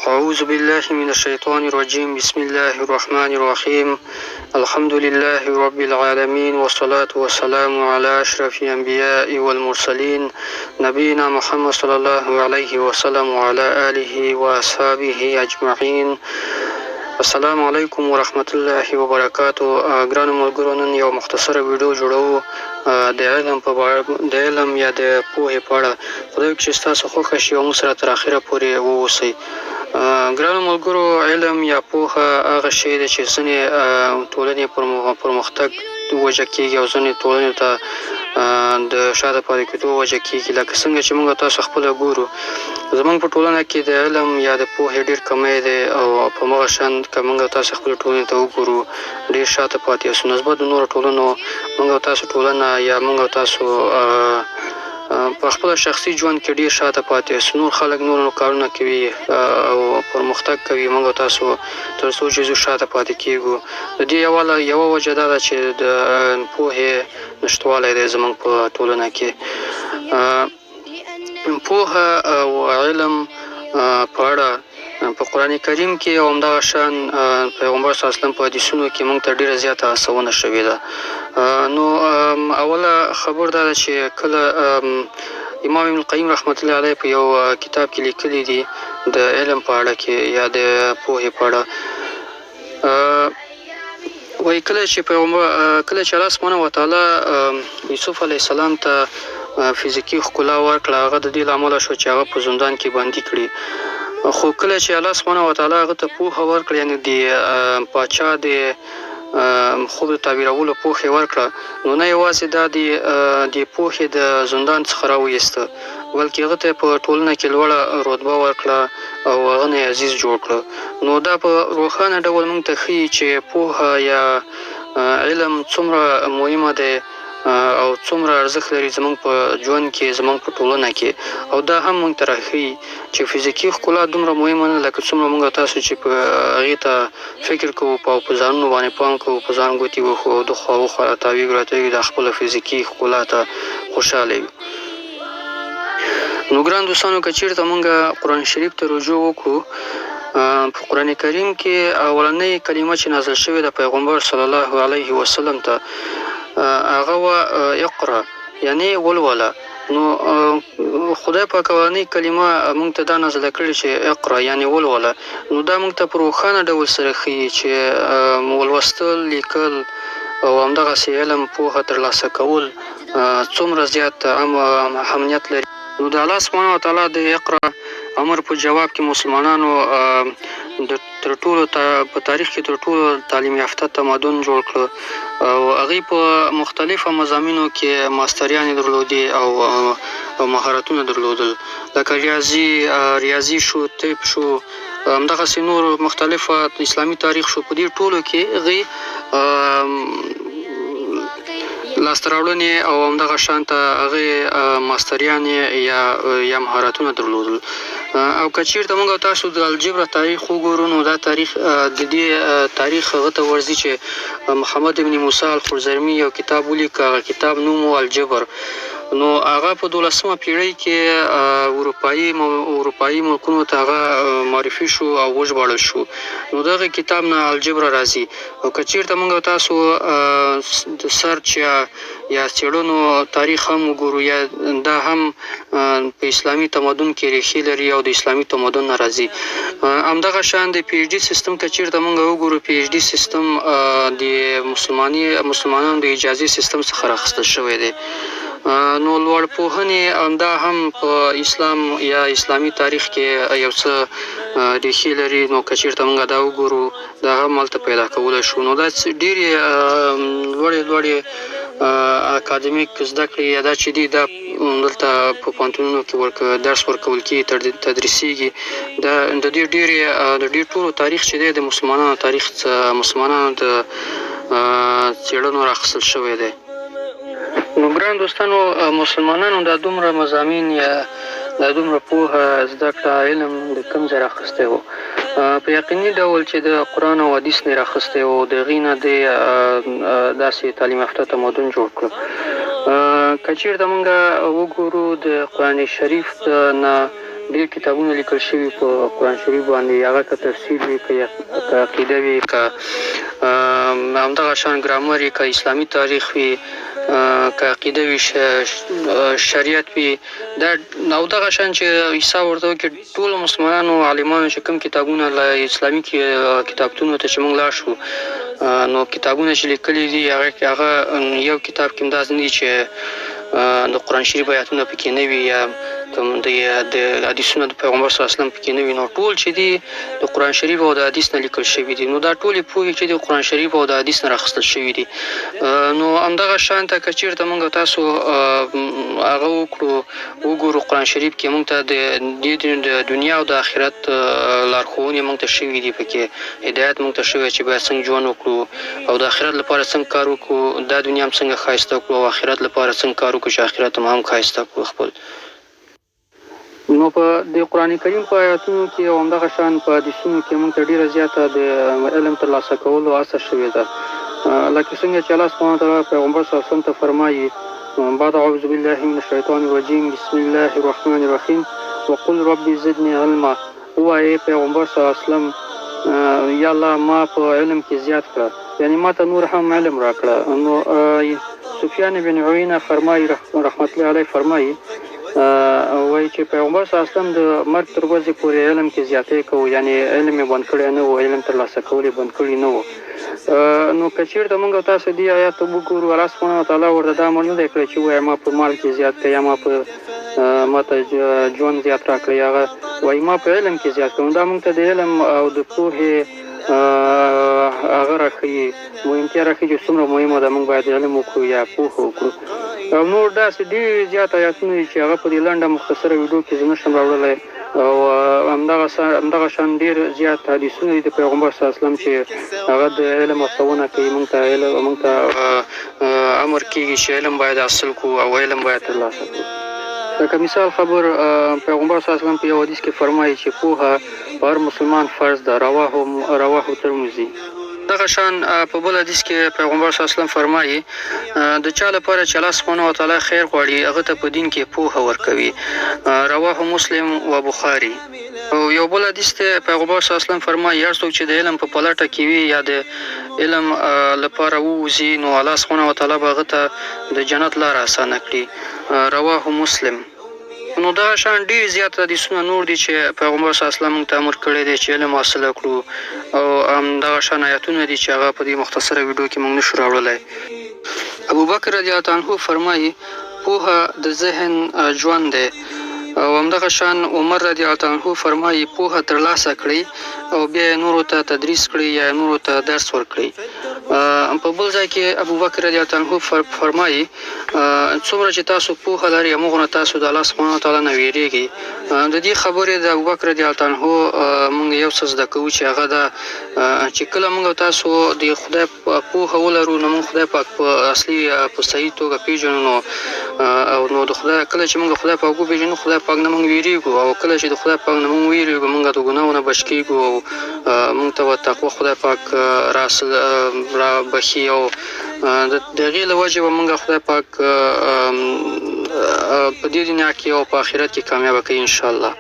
أعوذ بالله من الشيطان الرجيم. بسم الله الرحمن الرحيم. الحمد لله رب العالمين، والصلاة والسلام على أشرف الأنبياء والمرسلين نبينا محمد صلى الله عليه وسلم وعلى آله وأصحابه أجمعين. السلام علیکم ورحمت الله وبرکاتو. ګرانو ملګرو، نن یو مختصره ویډیو جوړوو د علم یا د پوهې په اړه. خدای وکړي چې ستاسو خوښه شي او موږ سره تر اخره پورې واوسئ. ګرانو ملګرو، علم یا پوهه هغه شی دی چې ځینې ټولنې پرمختګ وجه کېږي او ځینې ټولنې ته د شاته پاتې کېدو وجه کېږي. لکه څنګه چې موږ تاسو خپله ګورو، زموږ په ټولنه کې د علم یا د پوهې ډېر کمی دی او په همغه شان که موږ تاسو خپلې ټولنې ته وګورو، ډېر شاته پاتې یاستو نسبت د نورو ټولنو. موږ او تاسو ټولنه یا موږ او تاسو په خپله شخصي ژوند کې ډېر شاته پاتې یاستو. نور خلک نور کارونه کوي او پرمختګ کوي، موږ او تاسو تر څو جزو شاته پاتې کېږو. د دې یوه وجه دا ده چې د پوهې نشتوالی دی زموږ په ټولنه کې. پوهه او علم په اړه په قرآن کریم کې او همدغه شان پیغمبر صلی الله علیه وسلم په حدیثونو کې موږ ته ډېره زیاته هڅونه شوې ده. نو اوله خبر دا ده چې کله امام ابن القیم رحمت الله علیه په یو کتاب کې لیکلي دي د علم په اړه کې یا د پوهې په اړه، وایي کله چې الله سبحانه وتعالی یوسف علیه السلام ته فزیکي ښکلا ورکړه، هغه د دې له امله شو چې هغه په زندان کې بندي کړي. خو کله چې الله سبحانه وتعالی هغه ته پوهه ورکړه، یعنې د پاچا د خوب د تعبیرولو پوهه یې ورکړه، نو نه یوازې دا د پوهې د زندان څخه راویسته، بلکې هغه ته په ټولنه کې لوړه رتبه ورکړه او هغه نه یې عزیز جوړ کړه. نو دا په روښانه ډول موږ ته ښیي چې پوهه یا علم څومره مهمه دی او څومره ارزښت لري زموږ په ژوند کې، زموږ په ټولنه کې. او دا هم موږ ته راښیي چې فزیکي ښکلا دومره مهمه نه لکه څومره موږ تاسو چې په هغې ته فکر کوو او په ځانونو باندې پام کوو، په ځان ګوتې وهو او دخوا وخوا راتاویږو د خپله فزیکي ښکلا ته خوشحاله یو. نو ګران دوستانو، که چېرته موږ قرآن شریف ته رجوع وکړو، په قرآن کریم کې اولنۍ کلمه چې نازل شوې ده پیغمبر صلی الله علیه وسلم ته، هغه وه اقرأ، یعنې ولوله. نو خدای پاک اولنۍ کلمه موږ ته دا نازله کړې چې اقرأ یعنې ولوله. نو دا موږ ته په روښانه ډول سره ښیي چې ولوستل، لیکل او همدغسې علم پوهه ترلاسه کول څومره زیات اهمیت لري. نو د الله سبحانه وتعالی د اقرأ امر په جواب کې مسلمانانو په تاریخ کې تر ټولو تعلیم یافته تمدن جوړ کړه او هغوی په مختلفو مضامینو کې ماستریانې درلودې او مهارتونه درلودل، لکه ریاضي شو، طب شو، همدغسې نور مختلفه اسلامي تاریخ شو. په دې ټولو کې هغوی لاسته راوړنې او همدغه شانته هغې ماستریانې یا مهارتونه درلودل. او که چېرته موږ او تاسو د الجبر تاریخ وګورو، نو دا تاریخ د دې تاریخ هغه ته ورځي چې محمد ابن موسی الخرزرمي یو کتاب ولیکه، هغه کتاب نوم و الجبر. نو هغه په 12مه پیړۍ کې اروپایي ملکونو ته هغه معرفي شو او وژباړل شو. نو دغه کتاب نه الجبر راځي. او که چېرته موږ او تاسو د سرچ یا څېړنو تاریخ هم وګورو، یا دا هم په اسلامي تمدن کې ریښې لري او د اسلامي تمدن نه راځي. همدغه شان د پی ایچ ډي سیستم که چېرته موږ وګورو، پی ایچ ډي سیستم د مسلمانانو د اجازې سیستم څخه راخیستل شوی دی. نو لوړپوهنې دا هم په اسلام یا اسلامي تاریخ کې یو څه ریښې لري. نو که چېرته موږ دا وګورو، دا هم هلته پیدا کولی شو. نو دا ډېرې لوړې اکاډمیک زده کړې یا دا چې دي، دا دلته په پوهنتونونو کې درس ورکول کېږي، تدریسیږي. د دې ډېر ټولو تاریخ چې دی د مسلمانانو تاریخ مسلمانانو د څېړنو راخیستل شوی دی. نو ګران دوستانو، مسلمانانو دا دومره مضامین یا دا دومره پوهه، زده کړه، علم د کوم ځای راخیستی و؟ په یقیني ډول چې د قرآن او حدیث نه یې راخیستی و. د هغې نه د داسې تعلیم یافته تمدن جوړ کړو. که چېرته موږ وګورو د قرآن شریف نه ډېر کتابونه لیکل شوي په قرآن شریف باندې، هغه که تفسیر وي، که عقیده وي، که همدغه شان ګرامر وي، که اسلامي تاریخ وي، که عقیده وي، شریعت وي، او دغه شان چې حساب ورته وکړي ټولو مسلمانانو عالمانو چې کوم کتابونه له اسلامي کتابتونو ته چې موږ لاړ شو، نو کتابونه چې لیکلي دي هغه یو کتاب کې همداسې نه دي چې د قرآن شریف آیاتونه پکې نه وي یا د حدیثونه د پیغمبر صلی الله علیه وسلم پکې نه وي، نو ټول چې دي د قرآن شریف او د حدیث نه لیکل شوي دي. نو دا ټولې پوهې چې د قرآن شریف او د حدیث نه راخیستل شوي دي. نو همدغه شان ته که چېرته موږ تاسو هغه وګورو قرآن شریف کې موږ ته د دنیا او د آخرت لارښوونې موږ ته شوي دي، پکې هدایت موږ ته شوی چې باید څنګه ژوند وکړو او د آخرت لپاره څنګه کار وکړو، دا دنیا هم څنګه ښایسته کړو او آخرت لپاره څنګه کار وکړو چې آخرت هم ښایسته کړو خپل. نو په د قرآن کریم په آیاتونو کې او همدغه شان په حدیثونو کې موږ ته ډېره زیاته د علم ترلاسه کولو هڅه شوې ده، لکه څنګه چې الله سبحانه وتعالی پیغمبر صلی الله علیه وسلم ته فرمایي بعد اعوذ بالله من الشیطان الرجیم بسم الله الرحمن الرحیم وقل رب زدنی علما. ووایي پیغمبر صلی الله علیه وسلم یا الله ما په علم کې زیات کړه، یعنی ما ته نور هم علم را کړه. نو سفیان بن عیینه فرمایي رحمت الله علیه فرمایي وایي چې پیغمبر صلی الله علیه وسلم د مرګ تر ورځې پورې علم کې زیاتې کوو، یعنی علم یې بند کړی نه و، علم ترلاسه کول یې بند کړي نه و. نو که چېرته موږ تاسو دې آیات ته وګورو، الله سبحانه وتعالی ورته دا امر نه دی کړی چې ووایه ما په مال کې زیات کړه یا ما ته ژوند زیات را کړی، هغه وایي ما په علم کې زیات کړم. دا موږ ته د علم او د پوهې هغه راښيي، مهمتیا راښيي چې څومره مهمه ده موږ باید علم وکړو یا پوهه وکړو. او نور داسې ډېر زیات آیاتونه دي چې هغه په دې لنډه مختصره ویډیو کې زه نشم راوړلی، او همدغه شان ډېر زیات حدیثونه دي د پیغمبر صلی الله علیه وسلم چې هغه د علم هڅونه کوي، موږ ته امر کېږي چې علم باید حاصل کړو او علم باید ترلاسه کړو. لکه مثال خبر پیغمبر صلی الله علیه وسلم په یو حدیث کې فرمایي چې پوهه په هر مسلمان فرض ده، رواه ترمذي. دغه شان په بل حدیث کې پیغمبر صلی الله علیه وسلم فرمایي د چا لپاره چې الله سبحانه وتعالی خیر غواړي هغه ته په دین کې پوهه ورکوي، رواه مسلم و بخاري. او یو بل حدیث ته پیغمبر صلی الله علیه وسلم فرمایي هر څوک چې د علم په پلټه کې وي یا د علم لپاره ووځي نو الله سبحانه وتعالی به هغه ته د جنت لاره اسانه کړي، رواه مسلم. نو دا شان ډېر زیات حدیثونه نور دي چې پیغمبر صلی الله علیه وسلم موږ ته امر کړی دی چې علم حاصله کړو، او همدغه شان آیاتونه دي چې هغه په دې مختصره ویډیو کې موږ نشو راوړلی. ابوبکر رضی الله عنه فرمایي پوهه د ذهن ژوند دی، او همدغه شان عمر رضی الله عنه فرمایي پوهه ترلاسه کړئ او بیا نورو ته تدریس کړئ یا نورو ته درس ورکړئ. په بل ځای کې ابوبکر رضی الله عنه فرمایي څومره چې تاسو پوهه لرئ همغونه تاسو د الله سبحانه وتعالی نه ویریږئ. د دې خبرې د ابوبکر رضی الله عنه موږ یو څه زده کوو چې هغه ده چې کله موږ تاسو د خدای پوهه ولرو نو موږ خدای پاک په اصلي په صحیح توګه پیژنو، او نو د خدای کله چې موږ خدای پاک وپیژنو خدای پاک نه موږ ویریږو، او کله چې د خدای پاک نه موږ ویریږو موږ د ګناهونو نه بچ کېږو او موږ ته به تقوا خدای پاک را بخي، او د هغې له وجې به موږ خدای پاک په دې دنیا کې او په آخرت کې کامیابه کوي انشاءالله.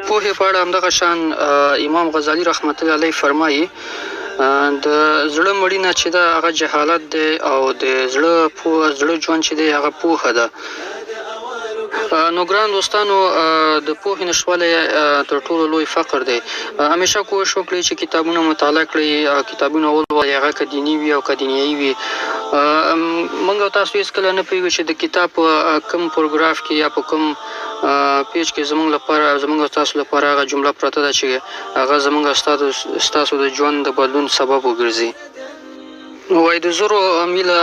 پوهې په اړه همدغه شان امام غزالي رحمت الله علیه فرمایي د زړه مړینه چې ده هغه جهالت دی، او د زړه ژوند چې دی هغه پوهه ده. نو ګران دوستانو د پوهې نشتوالی تر ټولو لوی فقر دی. همیشه کوشش وکړئ چې کتابونه مطالعه کړئ، کتابونه ولولئ، هغه که دیني وي او که دنیایي وي. موږ او تاسو هېڅکله نه پوهېږو چې د کتاب په کوم پاراګراف کې یا په کوم پیج کې زموږ او تاسو لپاره هغه جمله پرته ده چې هغه زموږ ستاسو د ژوند د بدلون سبب وګرځي. وایي د زرو میله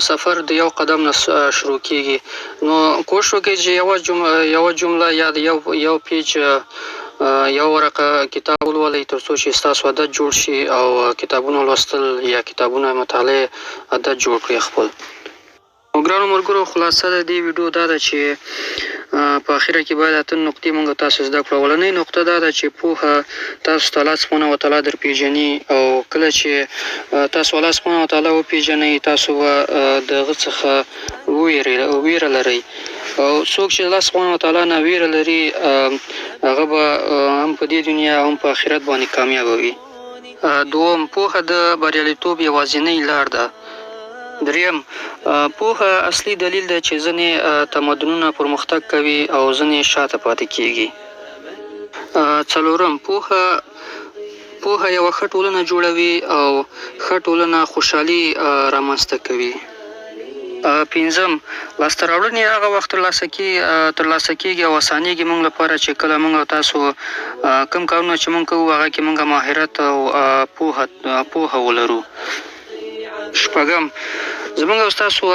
سفر د یو قدم نه شروع کېږي. نو کوشش وکړئ چې یوه جمله یا د یو پیج یو ورقه کتاب ولولئ تر څو چې ستاسو عادت جوړ شي، او کتابونه لوستل یا کتابونه مطالعه عادت جوړ کړئ خپل. ګرانو ملګرو خلاصه د دې ویډیو دا ده چې په اخره کې باید اته نقطې موږ تاسو زده کړو. اولنۍ نقطه دا ده چې پوهه تاسو ته الله سبحانه وتعالی در پیژني، او کله چې تاسو الله سبحانه وتعالی وپیژنئ تاسو به د هغه څخه ویره لرئ. او څوک چې الله سبحانه وتعالی نه ویره لري هغه به هم په دې دنیا هم په آخرت باندې کامیابه وي. دوم، پوهه د بریالیتوب یوازینۍ لار ده. دریم، پوهه اصلي دلیل دی چې ځینې تمدنونه پرمختګ کوي او ځینې شاته پاتې کېږي. څلورم، پوهه یوه ښه ټولنه جوړوي او ښه ټولنه خوشحالي رامنځته کوي. پنځم، لاسته راوړنې هغه وخت ترلاسه کېږي او اسانېږي موږ لپاره چې کله موږ او تاسو کوم کارونه چې موږ کوو هغه کې موږ ماهرت او پوهه ولرو. شپږم، زموږ او ستاسو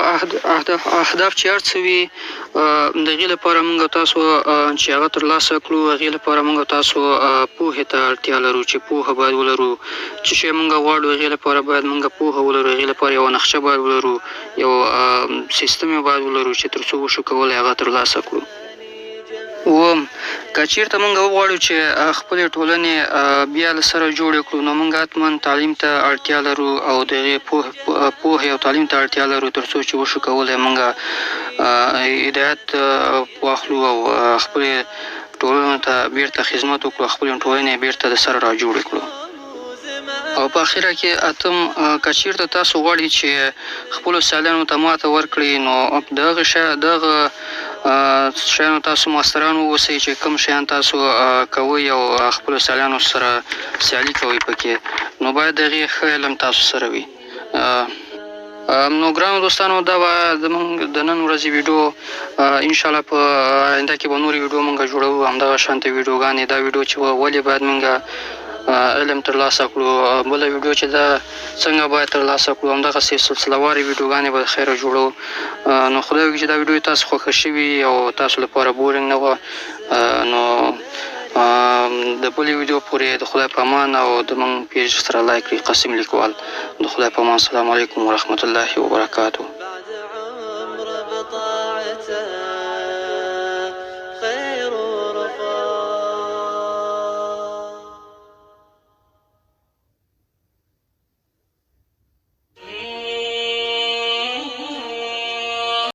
اهداف چې هر څه وي د هغې لپاره موږ او تاسو چې هغه ترلاسه کړو هغې لپاره موږ او تاسو پوهې ته اړتیا لرو چې پوهه باید ولرو. چې شی موږ غواړو هغې لپاره باید موږ پوهه ولرو، هغې لپاره یوه نقشه باید ولرو، یو سیستم یې باید ولرو چې تر څو وشو کولی هغه ترلاسه کړو. اووم، که چېرته موږ وغواړو چې خپلې ټولنې بیا له سره جوړې کړو نو موږ حتما تعلیم ته اړتیا لرو او د هغې پوهې او تعلیم ته اړتیا لرو تر څو چې وشو کولی موږ هدایت واخلو او خپلې ټولنو ته بیرته خدمت وکړو، خپلې ټولنې بیرته د سره را جوړې کړو. او په اخره کې اتم، که چېرته تاسو غواړئ چې خپلو سیالانو ته ماته ورکړئ نو د هغه شیانو تاسو ماستران واوسئ چې کوم شیان تاسو کوئ او خپلو سیالانو سره سیالي کوئ پکې، نو باید د هغې ښه علم تاسو سره وي. نو ګرانو دوستانو دا به زموږ د نن ورځې ویډیو انشاءالله په آینده کې به نورې ویډیو موږ جوړوو، همدغه شانته ویډیوګانې. دا ویډیو چې ولې باید موږ علم ترلاسه کړو، بله ویډیو چې دا څنګه باید ترلاسه کړو، همدغسې سلسله وارې ویډیوګانې به د خیره جوړو. نو خدای وکړي چې دا ویډیو تاسو خوښه شوي او تاسو لپاره بورینګ نه وه. نو د بلې ویډیو پورې د خدای په امان او د موږ پیج سره لایک کړئ. قاسم لیکوال، د خدای په امان. السلام علیکم ورحمة الله وبرکاته.